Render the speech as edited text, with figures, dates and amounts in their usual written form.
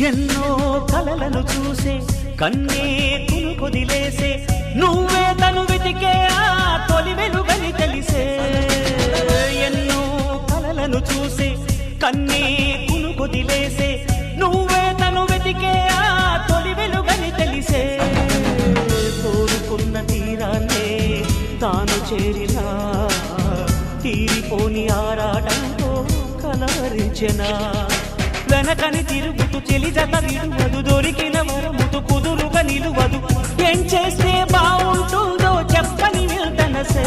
ఎన్నో కలలను చూసే కన్నే కొదిలేసే నువ్వే తను వెతికే ఆ తొలి వెలుగని తెలిసే ఎన్నో కలలను చూసే కన్నే కొదిలేసే నువ్వే తను వెతికే ఆ తొలి వెలుగని తెలిసే కోరుకున్న తీరాన్నే తాను చేరినా తీరిపోని ఆరాటంతో కలవరించెనా వెనకని తిరుగుతూ చెలి జత విడువదు దొరికిన వరముతు కుదురుగా నిలువదు ఏం చేస్తే బాగుంటుందో చెప్పని వెళ్తనసే